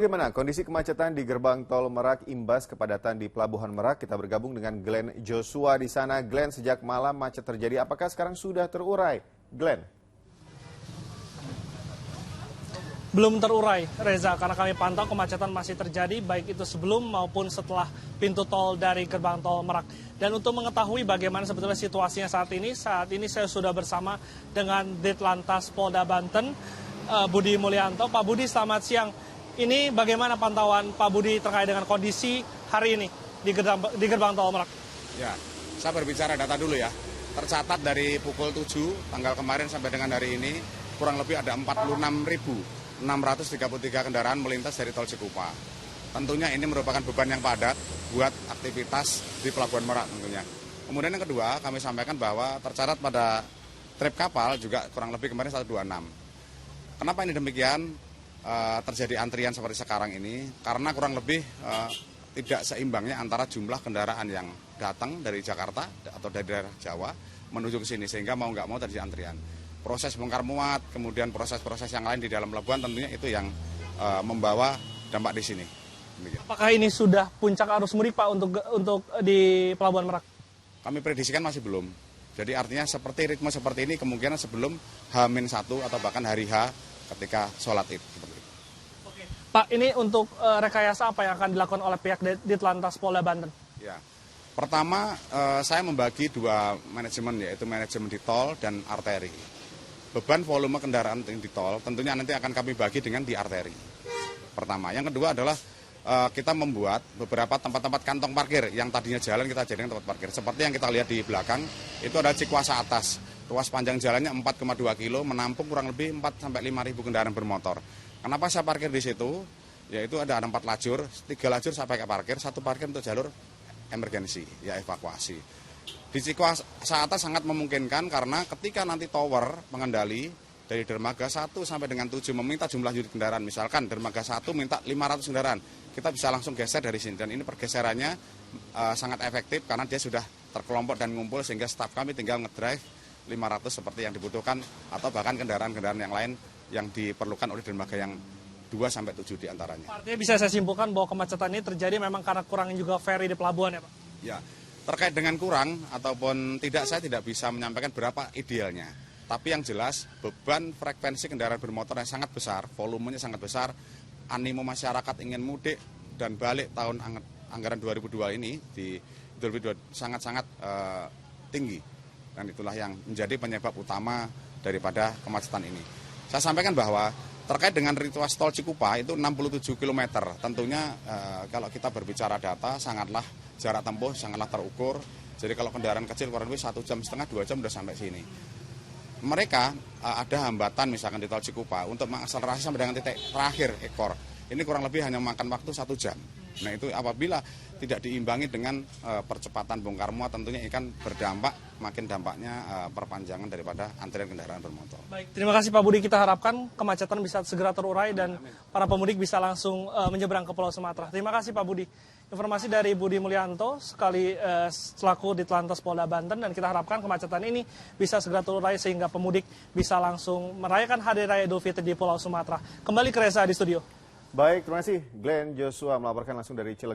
Bagaimana kondisi kemacetan di gerbang tol Merak imbas kepadatan di Pelabuhan Merak? Kita bergabung dengan Glenn Joshua di sana. Glenn, sejak malam macet terjadi, apakah sekarang sudah terurai? Glenn. Belum terurai, Reza, karena kami pantau kemacetan masih terjadi, baik itu sebelum maupun setelah pintu tol dari gerbang tol Merak. Dan untuk mengetahui bagaimana sebetulnya situasinya saat ini saya sudah bersama dengan Ditlantas Polda Banten, Budi Mulyanto. Pak Budi, selamat siang. Ini bagaimana pantauan Pak Budi terkait dengan kondisi hari ini di gerbang tol Merak? Ya, saya berbicara data dulu ya. Tercatat dari pukul 7 tanggal kemarin sampai dengan hari ini kurang lebih ada 46.633 kendaraan melintas dari tol Cikupa. Tentunya ini merupakan beban yang padat buat aktivitas di Pelabuhan Merak tentunya. Kemudian yang kedua, kami sampaikan bahwa tercatat pada trip kapal juga kurang lebih kemarin 126. Kenapa ini demikian? Terjadi antrian seperti sekarang ini karena kurang lebih tidak seimbangnya antara jumlah kendaraan yang datang dari Jakarta atau dari daerah Jawa menuju ke sini, sehingga mau nggak mau terjadi antrian. Proses bongkar muat, kemudian proses-proses yang lain di dalam pelabuhan tentunya itu yang membawa dampak di sini. Apakah ini sudah puncak arus mudik, Pak, untuk di Pelabuhan Merak? Kami prediksikan masih belum. Jadi artinya seperti ritme seperti ini kemungkinan sebelum H-1 atau bahkan hari H ketika sholat Id. Oke. Pak, ini untuk rekayasa apa yang akan dilakukan oleh pihak Ditlantas Polda Banten? Ya, pertama saya membagi dua manajemen, yaitu manajemen di tol dan arteri. Beban volume kendaraan di tol tentunya nanti akan kami bagi dengan di arteri. Pertama, yang kedua adalah kita membuat beberapa tempat-tempat kantong parkir yang tadinya jalan kita jadikan tempat parkir. Seperti yang kita lihat di belakang, itu ada Cikuasa atas. Ruas panjang jalannya 4,2 kilo, menampung kurang lebih 4-5 ribu kendaraan bermotor. Kenapa saya parkir di situ? Yaitu ada 4 lajur, 3 lajur saya pakai parkir, 1 parkir untuk jalur emergensi, ya evakuasi. Di Cikuasa atas sangat memungkinkan karena ketika nanti tower pengendali dari dermaga 1 sampai dengan 7 meminta jumlah unit kendaraan, misalkan dermaga 1 minta 500 kendaraan, kita bisa langsung geser dari sini. Dan ini pergeserannya sangat efektif karena dia sudah terkelompok dan ngumpul sehingga staf kami tinggal ngedrive 500 seperti yang dibutuhkan atau bahkan kendaraan-kendaraan yang lain yang diperlukan oleh dermaga yang 2-7 diantaranya. Artinya bisa saya simpulkan bahwa kemacetan ini terjadi memang karena kurangnya juga ferry di pelabuhan ya, Pak? Ya, terkait dengan kurang ataupun tidak, saya tidak bisa menyampaikan berapa idealnya. Tapi yang jelas beban frekuensi kendaraan bermotor yang sangat besar, volumenya sangat besar, animo masyarakat ingin mudik dan balik tahun anggaran 2002 ini di 2022 sangat-sangat tinggi. Dan itulah yang menjadi penyebab utama daripada kemacetan ini. Saya sampaikan bahwa terkait dengan ruas tol Cikupa itu 67 km. Tentunya kalau kita berbicara data sangatlah jarak tempuh sangatlah terukur. Jadi kalau kendaraan kecil kurang lebih 1,5 jam, 2 jam sudah sampai sini. Mereka ada hambatan misalkan di tol Cikupa untuk mengakselerasi sampai dengan titik terakhir ekor. Ini kurang lebih hanya memakan waktu 1 jam. Nah itu apabila tidak diimbangi dengan percepatan bongkar muat tentunya ini kan berdampak, makin dampaknya perpanjangan daripada antrian kendaraan bermotor. Baik, terima kasih Pak Budi. Kita harapkan kemacetan bisa segera terurai dan para pemudik bisa langsung menyeberang ke Pulau Sumatera. Terima kasih Pak Budi. Informasi dari Budi Mulyanto selaku Ditlantas Polda Banten, dan kita harapkan kemacetan ini bisa segera terurai sehingga pemudik bisa langsung merayakan Hari Raya Idul Fitri di Pulau Sumatera. Kembali ke Reza di studio. Baik, terima kasih Glenn Joshua melaporkan langsung dari Cilegon.